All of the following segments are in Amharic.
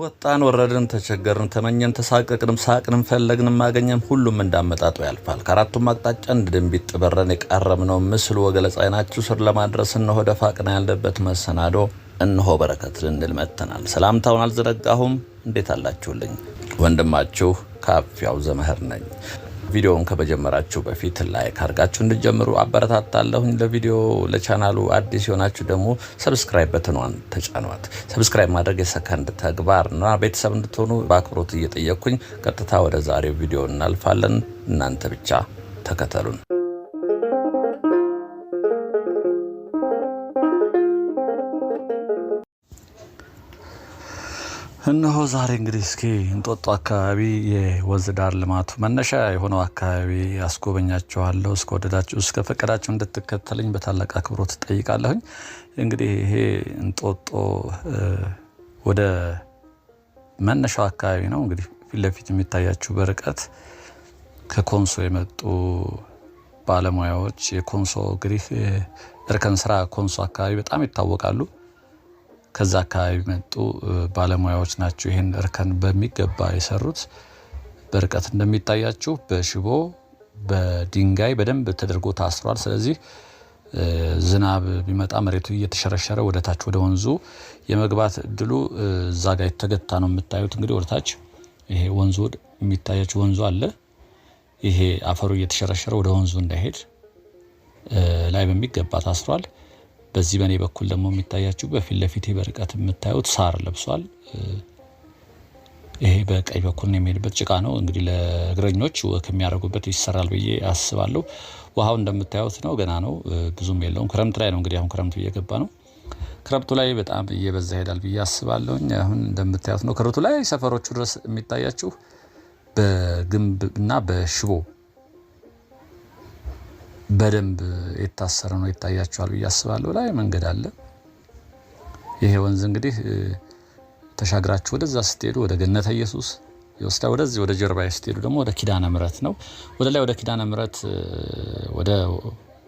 ወጣን ወረድን ተቸገርን ተመኘን ተሳቀቅንም ሳቅንም ፈለግንም ማገኘም ሁሉም እንዳመጣጡ ያልፋል። ከአራቱም አቅጣጫ እንድንቢጥ በረን የቃረምነው ምስሉ ወገለጻ አይናችሁ ስር ለማድረስ እነሆ ደፋቅና ያለበት መሰናዶ እነሆ በረከት ልንል መጥተናል። ሰላምታውን አልዘነጋሁም። እንዴት አላችሁልኝ? ወንድማችሁ ካፊያው ዘመህር ነኝ። ቪዲዮውን ከመጀመራችሁ በፊት ላይክ አድርጋችሁ እንድትጀምሩ አበረታታለሁኝ። ለቪዲዮ ለቻናሉ አዲስ የሆናችሁ ደግሞ ሰብስክራይብ በተኗን ተጫኗት። ሰብስክራይብ ማድረግ የሰከንድ ተግባርና ቤተሰብ እንድትሆኑ በአክብሮት እየጠየቅኩኝ ቀጥታ ወደ ዛሬው ቪዲዮ እናልፋለን። እናንተ ብቻ ተከተሉን። እነሆ ዛሬ እንግዲህ እስኪ እንጦጦ አካባቢ የወንዝ ዳር ልማቱ መነሻ የሆነው አካባቢ አስጎበኛችኋለሁ። እስከወደዳችሁ እስከፈቀዳችሁ እንድትከተሉኝ በታላቅ አክብሮት ጠይቃለሁኝ። እንግዲህ ይሄ እንጦጦ ወደ መነሻው አካባቢ ነው። እንግዲህ ፊት ለፊት የሚታያችሁ በርቀት ከኮንሶ የመጡ ባለሙያዎች የኮንሶ እንግዲህ እርከን ስራ ኮንሶ አካባቢ በጣም ይታወቃሉ። ከዛ አካባቢ መጡ ባለሙያዎች ናቸው ይሄን እርከን በሚገባ የሰሩት። በርቀት እንደሚታያችሁ በሽቦ በድንጋይ በደንብ ተደርጎ ታስሯል። ስለዚህ ዝናብ ቢመጣ መሬቱ እየተሸረሸረ ወደ ታች ወደ ወንዙ የመግባት እድሉ እዛ ጋር የተገታ ነው የምታዩት። እንግዲህ ወደ ታች ይሄ ወንዙ የሚታያችሁ ወንዙ አለ። ይሄ አፈሩ እየተሸረሸረ ወደ ወንዙ እንዳይሄድ ላይ በሚገባ ታስሯል። በዚህ በኔ በኩል ደግሞ የሚታያችሁ በፊት ለፊት በርቀት የምታዩት ሳር ለብሷል። ይሄ በቀኝ በኩል ነው የሚሄድበት ጭቃ ነው። እንግዲህ ለእግረኞች ወክ የሚያደርጉበት ይሰራል ብዬ አስባለሁ። ውሃው እንደምታዩት ነው፣ ገና ነው፣ ብዙም የለውም። ክረምት ላይ ነው እንግዲህ አሁን ክረምቱ እየገባ ነው። ክረምቱ ላይ በጣም እየበዛ ይሄዳል ብዬ አስባለሁ። አሁን እንደምታዩት ነው። ክረምቱ ላይ ሰፈሮቹ ድረስ የሚታያችሁ በግንብ እና በሽቦ በደንብ የታሰረ ነው፣ ይታያችኋል ብዬ አስባለሁ። ላይ መንገድ አለ። ይሄ ወንዝ እንግዲህ ተሻግራችሁ ወደዛ ስትሄዱ ወደ ገነተ ኢየሱስ ይወስዳል። ወደዚህ ወደ ጀርባ ስትሄዱ ደግሞ ወደ ኪዳነ ምሕረት ነው። ወደ ላይ ወደ ኪዳነ ምሕረት ወደ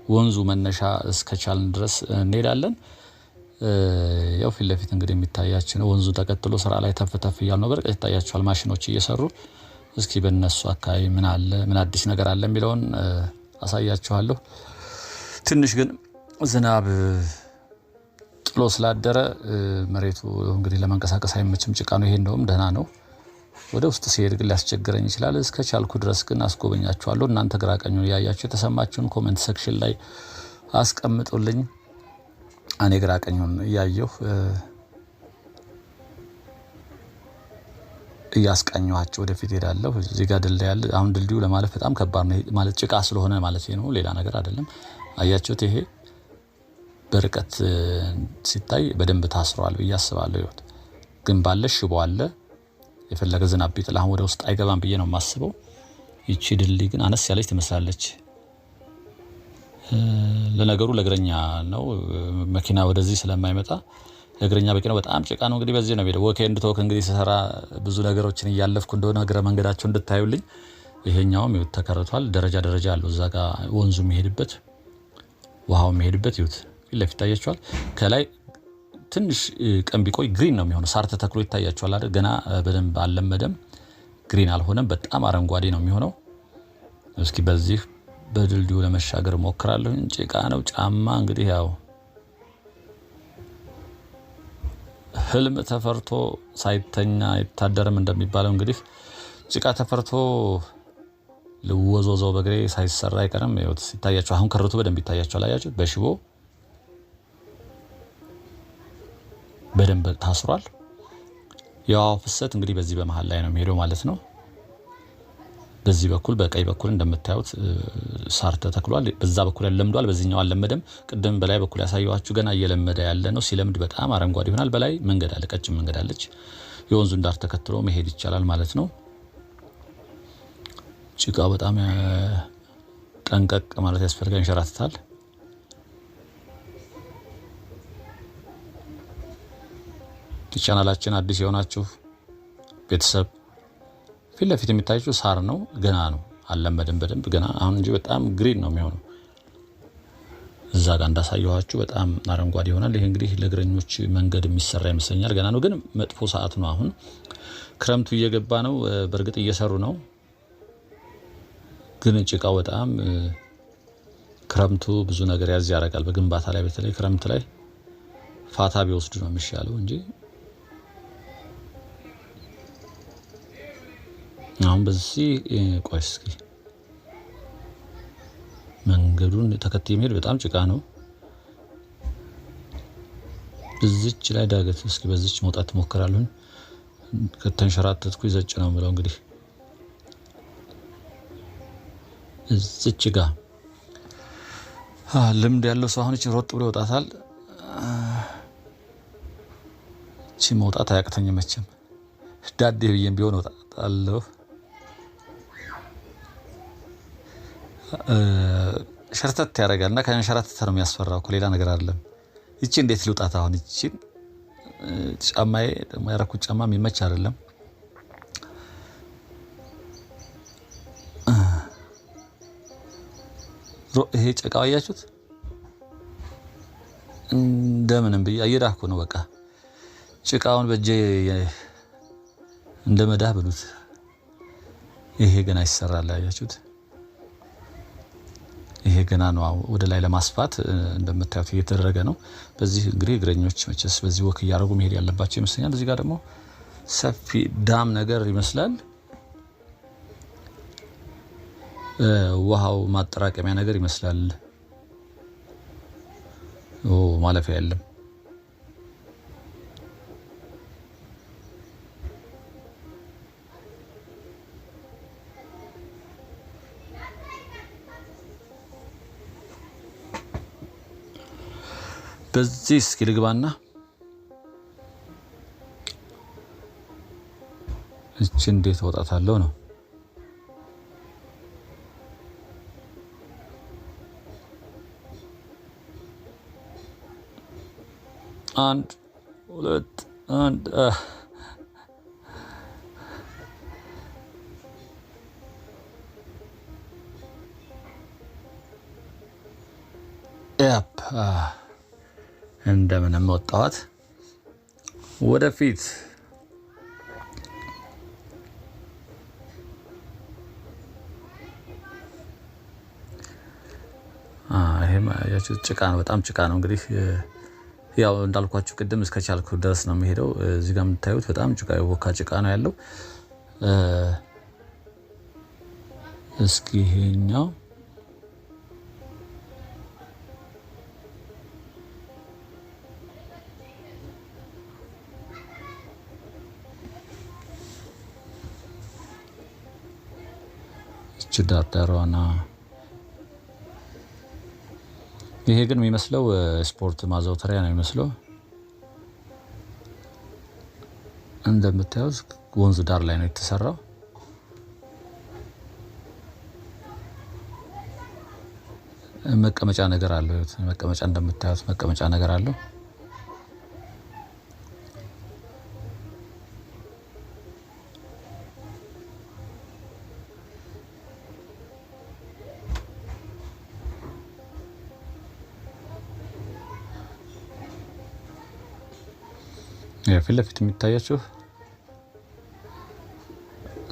ወንዙ መነሻ እስከቻልን ድረስ እንሄዳለን። ያው ፊት ለፊት እንግዲህ የሚታያችሁ ነው። ወንዙ ተቀጥሎ ስራ ላይ ተፍተፍ እያሉ ነው። በርቀት ይታያችኋል ማሽኖች እየሰሩ። እስኪ በእነሱ አካባቢ ምን አለ ምን አዲስ ነገር አለ የሚለውን አሳያችኋለሁ። ትንሽ ግን ዝናብ ጥሎ ስላደረ መሬቱ እንግዲህ ለመንቀሳቀስ አይመችም፣ ጭቃ ነው። ይሄ እንደውም ደህና ነው። ወደ ውስጥ ሲሄድ ግን ሊያስቸግረኝ ይችላል። እስከ ቻልኩ ድረስ ግን አስጎበኛችኋለሁ። እናንተ ግራ ቀኙን ያያችሁ የተሰማችሁን ኮሜንት ሴክሽን ላይ አስቀምጡልኝ። እኔ ግራ ቀኙን እያየሁ እያስቃኘኋቸው ወደፊት ሄዳለሁ። እዚህ ጋር ድልድይ አለ። አሁን ድልድዩ ለማለፍ በጣም ከባድ ነው ማለት ጭቃ ስለሆነ ማለት ነው፣ ሌላ ነገር አይደለም። አያችሁት? ይሄ በርቀት ሲታይ በደንብ ታስሯል ብዬ አስባለሁ። ይወት ግን ባለ ሽቦ አለ። የፈለገ ዝናብ ቢጥል አሁን ወደ ውስጥ አይገባም ብዬ ነው የማስበው። ይቺ ድልድይ ግን አነስ ያለች ትመስላለች። ለነገሩ ለእግረኛ ነው፣ መኪና ወደዚህ ስለማይመጣ ለእግረኛ በቂ ነው። በጣም ጭቃ ነው። እንግዲህ በዚህ ነው ሄደው ወኬ እንድትወክ እንግዲህ ሰራ ብዙ ነገሮችን እያለፍኩ እንደሆነ እግረ መንገዳቸው እንድታዩልኝ። ይሄኛውም ይሁት ተከርቷል። ደረጃ ደረጃ አለው። እዛ ጋር ወንዙ የሚሄድበት ውሃው የሚሄድበት ይሁት ፊት ለፊት ይታያችኋል። ከላይ ትንሽ ቀን ቢቆይ ግሪን ነው የሚሆነው። ሳር ተተክሎ ይታያችኋል አይደል? ገና በደንብ አልለመደም፣ ግሪን አልሆነም። በጣም አረንጓዴ ነው የሚሆነው። እስኪ በዚህ በድልድዩ ለመሻገር ሞክራለሁ። ጭቃ ነው። ጫማ እንግዲህ ያው ህልም ተፈርቶ ሳይተኛ አይታደርም እንደሚባለው እንግዲህ ጭቃ ተፈርቶ ልወዞዞ በግሬ ሳይሰራ አይቀርም። ይኸው ሲታያችሁ አሁን ክርቱ በደንብ ይታያችኋል። አያችሁት? በሽቦ በደንብ ታስሯል። የውሃው ፍሰት እንግዲህ በዚህ በመሃል ላይ ነው የሚሄደው ማለት ነው። በዚህ በኩል በቀኝ በኩል እንደምታዩት ሳር ተተክሏል። በዛ በኩል ያለምዷል፣ በዚህኛው አልለመደም። ቅድም በላይ በኩል ያሳየኋችሁ ገና እየለመደ ያለ ነው። ሲለምድ በጣም አረንጓዴ ይሆናል። በላይ መንገድ አለ፣ ቀጭን መንገድ አለች። የወንዙን ዳር ተከትሎ መሄድ ይቻላል ማለት ነው። ጭቃው በጣም ጠንቀቅ ማለት ያስፈልጋል፣ ይንሸራተታል። ቻናላችን አዲስ የሆናችሁ ቤተሰብ ፊት ለፊት የሚታየው ሳር ነው፣ ገና ነው፣ አልለመደም በደንብ ገና አሁን እንጂ በጣም ግሪን ነው የሚሆነው። እዛ ጋር እንዳሳየኋችሁ በጣም አረንጓዴ ይሆናል። ይሄ እንግዲህ ለእግረኞች መንገድ የሚሰራ ይመስለኛል። ገና ነው ግን መጥፎ ሰዓት ነው። አሁን ክረምቱ እየገባ ነው። በእርግጥ እየሰሩ ነው፣ ግን ጭቃው በጣም ክረምቱ ብዙ ነገር ያዝ ያደርጋል። በግንባታ ላይ በተለይ ክረምት ላይ ፋታ ቢወስዱ ነው የሚሻለው እንጂ አሁን በዚህ ቆይ እስኪ መንገዱን ተከትዬ መሄድ በጣም ጭቃ ነው። በዚች ላይ ዳገት እስኪ በዚች መውጣት ሞክራለሁ። ከተንሸራተትኩ ይዘጭ ነው የምለው እንግዲህ እዚች ጋር ልምድ ያለው ሰው አሁን ሮጥ ብሎ ይወጣታል። እቺ መውጣት አያቅተኝም መቼም ዳዴ ብዬም ቢሆን እወጣለሁ። ሸርተት ያደርጋልና ከንሸራተት ነው የሚያስፈራው እኮ ሌላ ነገር አይደለም። እቺ እንዴት ልውጣት አሁን? እቺን ጫማዬ ደግሞ ያረኩት ጫማ የሚመች አይደለም። ይሄ ጭቃው አያችሁት? እንደምንም ብዬ እየዳኩ ነው። በቃ ጭቃውን በእጄ እንደ መዳህ ብሉት። ይሄ ገና ይሰራል። አያችሁት? ይሄ ገና ነው ወደ ላይ ለማስፋት እንደምታዩት እየተደረገ ነው። በዚህ እንግዲህ እግረኞች መቼስ በዚህ ወክ እያደረጉ መሄድ ያለባቸው ይመስለኛል። እዚህ ጋር ደግሞ ሰፊ ዳም ነገር ይመስላል። ውሃው ማጠራቀሚያ ነገር ይመስላል። ማለፊያ የለም። በዚህ እስኪ ልግባና እቺ እንዴት ወጣታለሁ ነው። አንድ ሁለት አንድ ያፕ እንደምንም ወጣኋት ወደፊት። ይሄም ያቺ ጭቃ ነው፣ በጣም ጭቃ ነው። እንግዲህ ያው እንዳልኳችሁ ቅድም እስከቻልኩ ድረስ ነው የሚሄደው። እዚህ ጋር የምታዩት በጣም ጭቃ የቦካ ጭቃ ነው ያለው። እስኪ ይሄኛው ዳርዳሯና ይሄ ግን የሚመስለው ስፖርት ማዘውተሪያ ነው የሚመስለው። እንደምታዩት ወንዝ ዳር ላይ ነው የተሰራው። መቀመጫ ነገር አለው። መቀመጫ እንደምታዩት መቀመጫ ነገር አለው። ፊት ለፊት የሚታያችሁ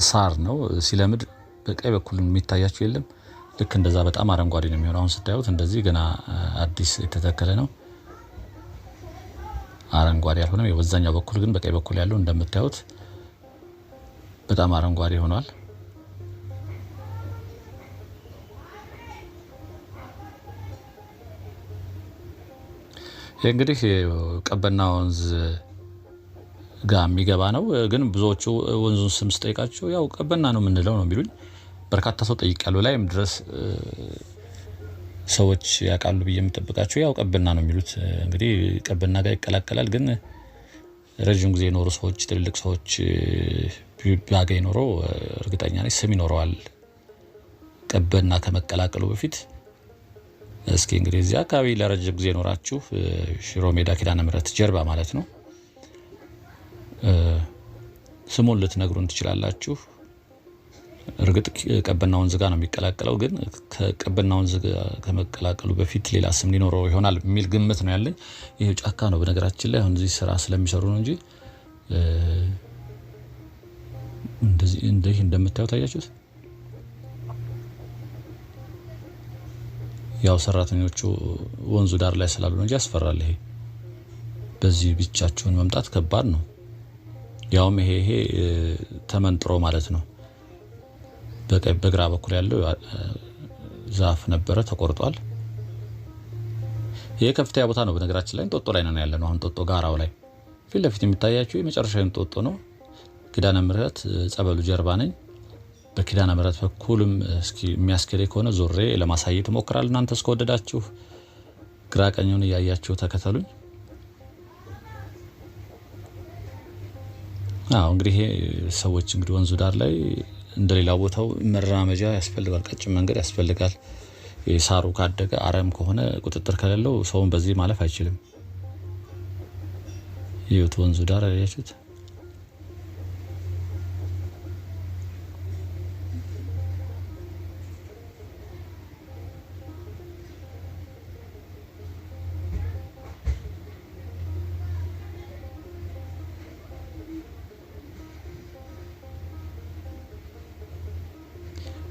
ሳር ነው። ሲለምድ በቀኝ በኩል የሚታያችሁ የለም። ልክ እንደዛ በጣም አረንጓዴ ነው የሚሆነው። አሁን ስታዩት እንደዚህ ገና አዲስ የተተከለ ነው። አረንጓዴ ያልሆነም በዛኛው በኩል ግን በቀኝ በኩል ያለው እንደምታዩት በጣም አረንጓዴ ሆኗል። ይሄ እንግዲህ ቀበና ወንዝ ጋር የሚገባ ነው። ግን ብዙዎቹ ወንዙን ስም ስጠይቃቸው ያው ቀበና ነው የምንለው ነው የሚሉኝ። በርካታ ሰው ጠይቄያለሁ። ላይም ድረስ ሰዎች ያውቃሉ ብዬ የምጠብቃቸው ያው ቀበና ነው የሚሉት። እንግዲህ ቀበና ጋር ይቀላቀላል። ግን ረጅም ጊዜ የኖሩ ሰዎች፣ ትልልቅ ሰዎች ቢያገኝ ኖሮ እርግጠኛ ነኝ ስም ይኖረዋል ቀበና ከመቀላቀሉ በፊት። እስኪ እንግዲህ እዚህ አካባቢ ለረጅም ጊዜ ኖራችሁ ሽሮ ሜዳ ኪዳነ ምህረት ጀርባ ማለት ነው ስሙን ልትነግሩን ትችላላችሁ። እርግጥ ቀበና ወንዝ ጋር ነው የሚቀላቀለው፣ ግን ከቀበና ወንዝ ከመቀላቀሉ በፊት ሌላ ስም ሊኖረው ይሆናል የሚል ግምት ነው ያለኝ። ይሄ ጫካ ነው በነገራችን ላይ አሁን እዚህ ስራ ስለሚሰሩ ነው እንጂ እንደዚህ እንደምታዩት ታያችሁት። ያው ሰራተኞቹ ወንዙ ዳር ላይ ስላሉ ነው እንጂ ያስፈራል። ይሄ በዚህ ብቻቸውን መምጣት ከባድ ነው። ያውም ይሄ ተመንጥሮ ማለት ነው። በግራ በኩል ያለው ዛፍ ነበረ ተቆርጧል። ይሄ ከፍተኛ ቦታ ነው በነገራችን ላይ እንጦጦ ላይ ነው ያለነው። አሁን እንጦጦ ጋራው ላይ ፊት ለፊት የሚታያችሁ የመጨረሻው እንጦጦ ነው። ኪዳነ ምህረት ጸበሉ ጀርባ ነኝ። በኪዳነ ምህረት በኩልም እስኪ የሚያስከደ ከሆነ ዞሬ ለማሳየት እሞክራለሁ። እናንተ እስከወደዳችሁ ግራ ቀኙን እያያችሁ ተከተሉኝ። እንግዲህ ሰዎች እንግዲህ ወንዙ ዳር ላይ እንደሌላ ቦታው መራመጃ ያስፈልጋል፣ ቀጭን መንገድ ያስፈልጋል። ሳሩ ካደገ አረም ከሆነ ቁጥጥር ከሌለው ሰውን በዚህ ማለፍ አይችልም። ይኸው ወንዙ ዳር ያያችሁት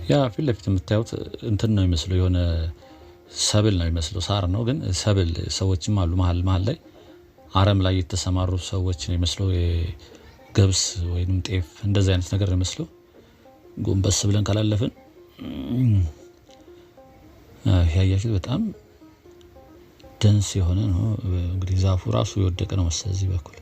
ያ ፊት ለፊት የምታዩት እንትን ነው የሚመስለው፣ የሆነ ሰብል ነው የሚመስለው፣ ሳር ነው ግን ሰብል። ሰዎችም አሉ መሀል ላይ አረም ላይ የተሰማሩ ሰዎች ነው የሚመስለው። ገብስ ወይንም ጤፍ እንደዚህ አይነት ነገር ነው የሚመስለው። ጎንበስ ብለን ካላለፍን ያያችሁት በጣም ደንስ የሆነ ነው። እንግዲህ ዛፉ ራሱ የወደቀ ነው መሰለኝ እዚህ በኩል።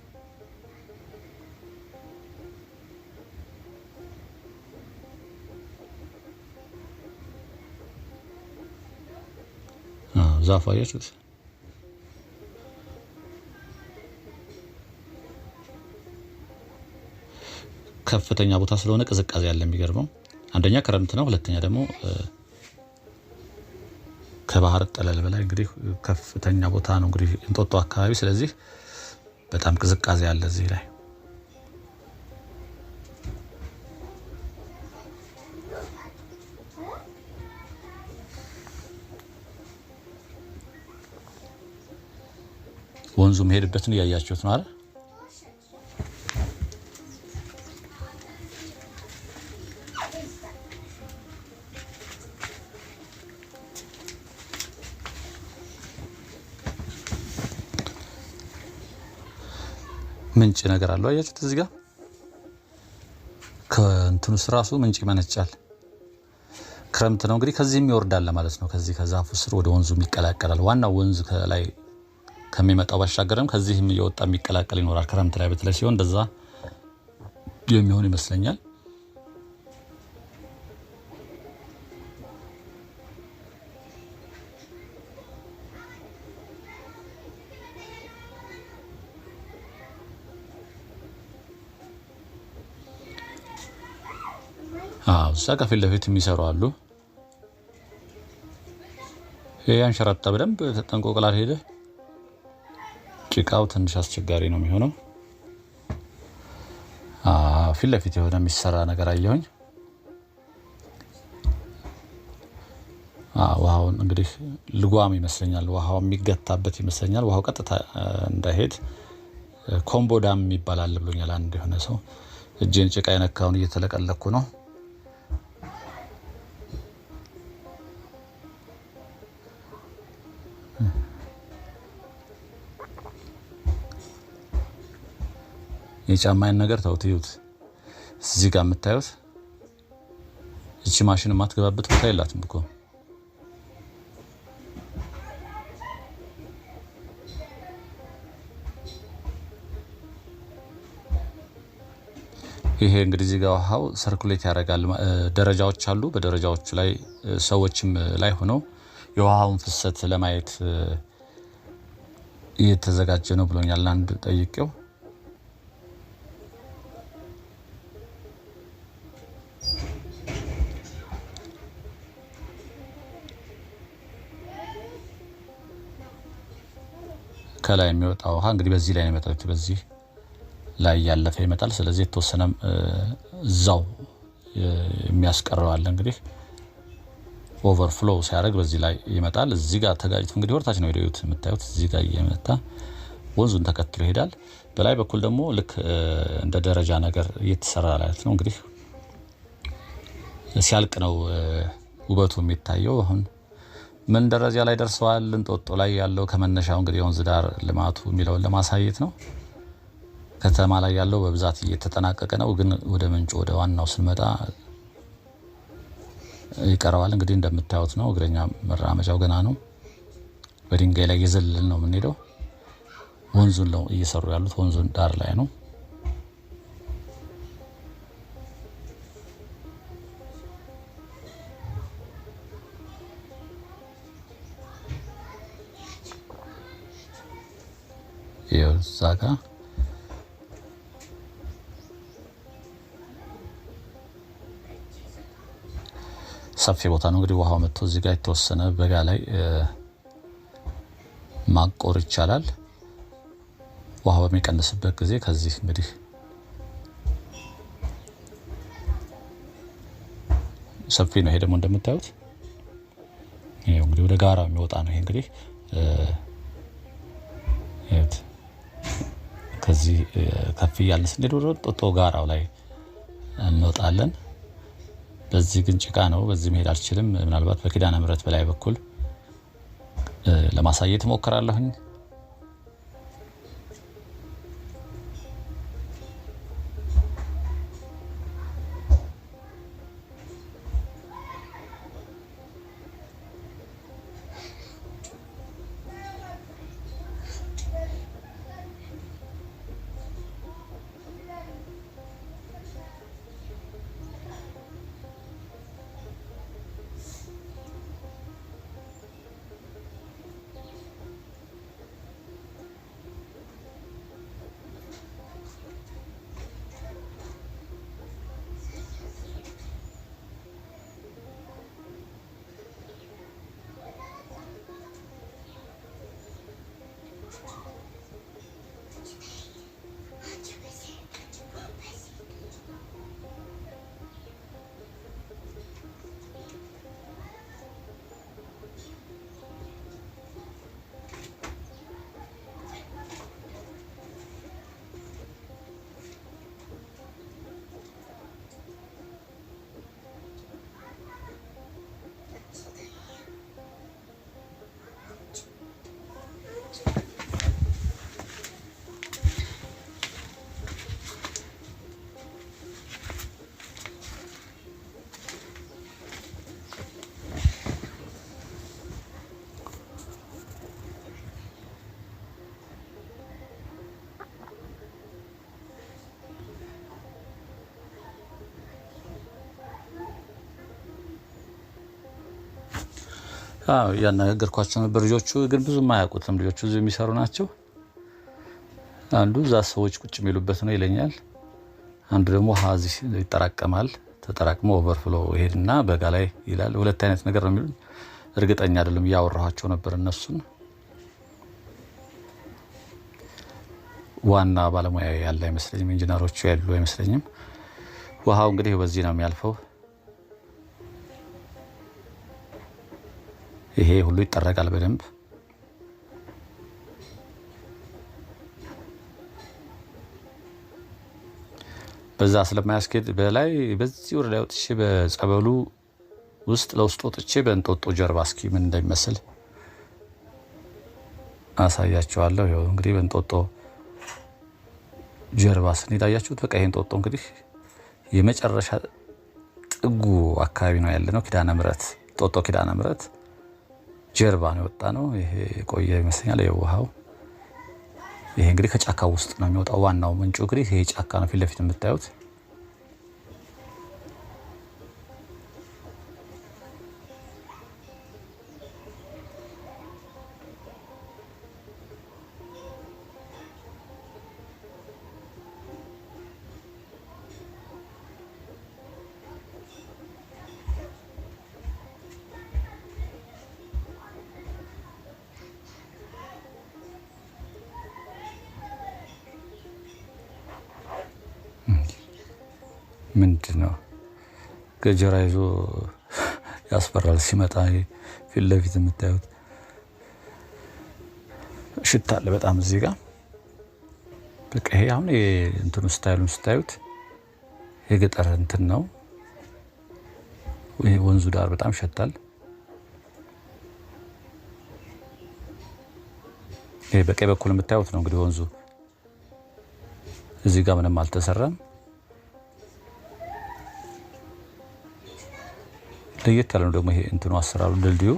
ዛፉ አያችሁት? ከፍተኛ ቦታ ስለሆነ ቅዝቃዜ ያለ የሚገርመው አንደኛ ክረምት ነው፣ ሁለተኛ ደግሞ ከባህር ጠለል በላይ እንግዲህ ከፍተኛ ቦታ ነው እንግዲህ እንጦጦ አካባቢ። ስለዚህ በጣም ቅዝቃዜ ያለ እዚህ ላይ ወንዙ መሄድበትን እያያችሁት ነው አይደል? ምንጭ ነገር አለው አያችሁት? እዚህ ጋር ከእንትኑስ ራሱ ምንጭ ይመነጫል። ክረምት ነው እንግዲህ ከዚህም ይወርዳል ማለት ነው። ከዚህ ከዛፉ ስር ወደ ወንዙ ይቀላቀላል። ዋናው ወንዝ ከላይ ከሚመጣው ባሻገርም ከዚህም እየወጣ የሚቀላቀል ይኖራል። ክረምት ላይ በተለይ ሲሆን እንደዛ የሚሆን ይመስለኛል። እዛ ከፊት ለፊት የሚሰሩ አሉ። ይሄ አንሸራታ በደንብ ተጠንቆ ሄደ። ጭቃው ትንሽ አስቸጋሪ ነው የሚሆነው። ፊት ለፊት የሆነ የሚሰራ ነገር አየሁኝ። ውሃውን እንግዲህ ልጓም ይመስለኛል፣ ውሃው የሚገታበት ይመስለኛል። ውሃው ቀጥታ እንዳይሄድ ኮምቦዳም ይባላል ብሎኛል አንድ የሆነ ሰው። እጄን ጭቃ የነካውን እየተለቀለኩ ነው። የጫማዬን ነገር ተውት። እዚህ ጋር የምታዩት እቺ ማሽን የማትገባበት ቦታ የላትም እኮ። ይሄ እንግዲህ እዚህ ጋር ውሃው ሰርኩሌት ያደርጋል። ደረጃዎች አሉ። በደረጃዎቹ ላይ ሰዎችም ላይ ሆነው የውሃውን ፍሰት ለማየት እየተዘጋጀ ነው ብሎኛል አንድ ጠይቄው። ከላይ የሚወጣው ውሃ እንግዲህ በዚህ ላይ ነው የሚመጣው። በዚህ ላይ ያለፈ ይመጣል። ስለዚህ የተወሰነም እዛው የሚያስቀረው አለ እንግዲህ ኦቨርፍሎው ሲያደርግ በዚህ ላይ ይመጣል። እዚህ ጋር ተጋጭቶ እንግዲህ ወርታች ነው ሄደዩት የምታዩት እዚህ ጋር እየመታ ወንዙን ተከትሎ ይሄዳል። በላይ በኩል ደግሞ ልክ እንደ ደረጃ ነገር እየተሰራ ማለት ነው እንግዲህ ሲያልቅ ነው ውበቱ የሚታየው። አሁን ምን ደረጃ ላይ ደርሰዋል እንጦጦ ላይ ያለው ከመነሻው እንግዲህ የወንዝ ዳር ልማቱ የሚለውን ለማሳየት ነው። ከተማ ላይ ያለው በብዛት እየተጠናቀቀ ነው፣ ግን ወደ ምንጩ ወደ ዋናው ስንመጣ ይቀረዋል። እንግዲህ እንደምታዩት ነው እግረኛ መራመጃው ገና ነው። በድንጋይ ላይ እየዘለልን ነው የምንሄደው። ወንዙን ነው እየሰሩ ያሉት፣ ወንዙን ዳር ላይ ነው። እዛ ጋ ሰፊ ቦታ ነው እንግዲህ ውሃው መጥቶ እዚህ ጋር የተወሰነ በጋ ላይ ማቆር ይቻላል። ውሃው በሚቀንስበት ጊዜ ከዚህ እንግዲህ ሰፊ ነው። ይሄ ደግሞ እንደምታዩት ይሄ እንግዲህ ወደ ጋራ የሚወጣ ነው። ይሄ እንግዲህ ከዚህ ከፍ እያልን ስንሄድ ወደ ጦጦ ጋራው ላይ እንወጣለን። በዚህ ግን ጭቃ ነው፣ በዚህ መሄድ አልችልም። ምናልባት በኪዳነ ምሕረት በላይ በኩል ለማሳየት እሞክራለሁኝ። ያናገርኳቸው ነበር። ልጆቹ ግን ብዙም አያውቁትም። ልጆቹ እዚሁ የሚሰሩ ናቸው። አንዱ እዛ ሰዎች ቁጭ የሚሉበት ነው ይለኛል። አንዱ ደግሞ እዚህ ይጠራቀማል። ተጠራቅሞ ኦቨርፍሎ ይሄድና በጋ ላይ ይላል። ሁለት አይነት ነገር ነው የሚሉኝ። እርግጠኛ አይደለም። እያወራኋቸው ነበር እነሱን። ዋና ባለሙያ ያለ አይመስለኝም። ኢንጂነሮቹ ያሉ አይመስለኝም። ውሃው እንግዲህ በዚህ ነው የሚያልፈው። ይሄ ሁሉ ይጠረቃል በደንብ። በዛ ስለማያስኬድ በላይ በዚህ ወደ ላይ ወጥቼ በጸበሉ ውስጥ ለውስጥ ወጥቼ በእንጦጦ ጀርባ እስኪ ምን እንደሚመስል አሳያቸዋለሁ። ይኸው እንግዲህ በእንጦጦ ጀርባ ስንሄድ አያችሁት። በቃ ይሄ እንጦጦ እንግዲህ የመጨረሻ ጥጉ አካባቢ ነው ያለ ነው። ኪዳነ ምሕረት እንጦጦ ኪዳነ ምሕረት ጀርባ ነው የወጣ ነው። ይሄ የቆየ ይመስለኛል የውሃው። ይሄ እንግዲህ ከጫካው ውስጥ ነው የሚወጣው። ዋናው ምንጩ እንግዲህ ይሄ ጫካ ነው ፊት ለፊት የምታዩት። ምንድን ነው ገጀራ ይዞ ያስፈራል ሲመጣ። ፊት ለፊት የምታዩት ሽታ አለ በጣም እዚህ ጋር። በቃ ይሄ አሁን እንትኑ ስታይሉን ስታዩት የገጠር እንትን ነው። ይሄ ወንዙ ዳር በጣም ይሸታል። ይሄ በቀኝ በኩል የምታዩት ነው እንግዲህ ወንዙ። እዚህ ጋር ምንም አልተሰራም። ለየት ያለ ነው ደግሞ ይሄ እንትኑ አሰራሩ ድልድዩ።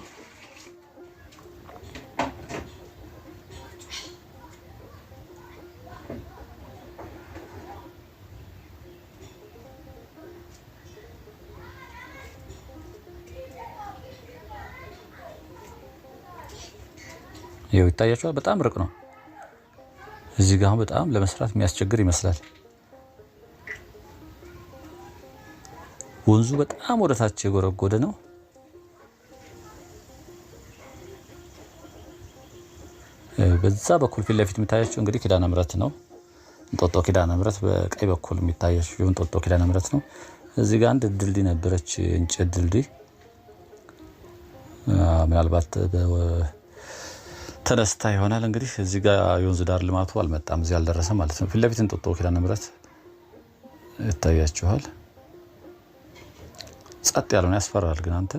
ይሄው ይታያችኋል። በጣም ርቅ ነው። እዚህ ጋር አሁን በጣም ለመስራት የሚያስቸግር ይመስላል። ወንዙ በጣም ወደ ታች የጎረጎደ ነው። በዛ በኩል ፊት ለፊት የሚታያቸው እንግዲህ ኪዳነ ምሕረት ነው። እንጦጦ ኪዳነ ምሕረት በቀኝ በኩል የሚታያቸው እንጦጦ ኪዳነ ምሕረት ነው። እዚህ ጋር አንድ ድልድይ ነበረች፣ እንጨት ድልድይ። ምናልባት ተነስታ ይሆናል እንግዲህ። እዚህ ጋር የወንዝ ዳር ልማቱ አልመጣም፣ እዚህ አልደረሰም ማለት ነው። ፊት ለፊት እንጦጦ ኪዳነ ምሕረት ይታያችኋል። ጸጥ ያለውን ያስፈራል ግን አንተ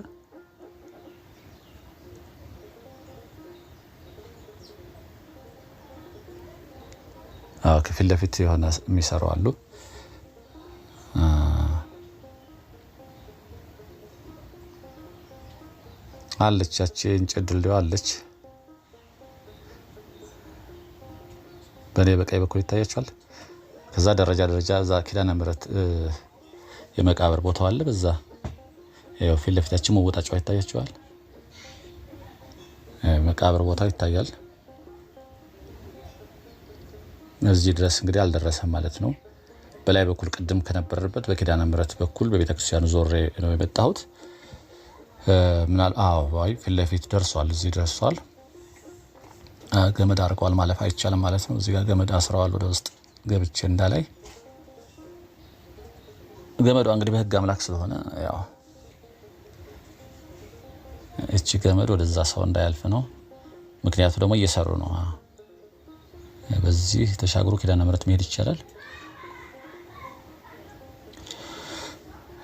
ከፊት ለፊት የሆነ የሚሰሩ አሉ። አለቻች እንጨት ድልድዩ አለች። በኔ በቀኝ በኩል ይታያችኋል። ከዛ ደረጃ እዛ ኪዳነ ምሕረት የመቃብር ቦታው አለ። በዛ ያው ፊት ለፊታችን መወጣጫው ይታያችኋል። መቃብር ቦታው ይታያል። እዚህ ድረስ እንግዲህ አልደረሰም ማለት ነው። በላይ በኩል ቅድም ከነበረበት በኪዳነ ምሕረት በኩል በቤተክርስቲያኑ ዞሬ ነው የመጣሁት። ፊት ለፊት ደርሷል። እዚህ ደርሷል። ገመድ አርቀዋል፣ ማለፍ አይቻልም ማለት ነው። እዚህ ጋር ገመድ አስረዋል። ወደ ውስጥ ገብቼ እንዳላይ ገመዷ እንግዲህ በህግ አምላክ ስለሆነ ያው እቺ ገመድ ወደዛ ሰው እንዳያልፍ ነው። ምክንያቱ ደግሞ እየሰሩ ነው። በዚህ ተሻግሮ ኪዳነ ምሕረት መሄድ ይቻላል።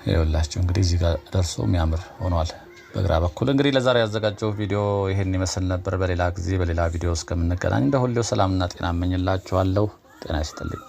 ይኸውላችሁ እንግዲህ እዚህ ጋር ደርሶ የሚያምር ሆኗል። በግራ በኩል እንግዲህ ለዛሬ ያዘጋጀው ቪዲዮ ይሄን ይመስል ነበር። በሌላ ጊዜ በሌላ ቪዲዮ እስከምንገናኝ እንደሁሌው ሰላምና ጤና እመኝላችኋለሁ። ጤና ይስጥልኝ።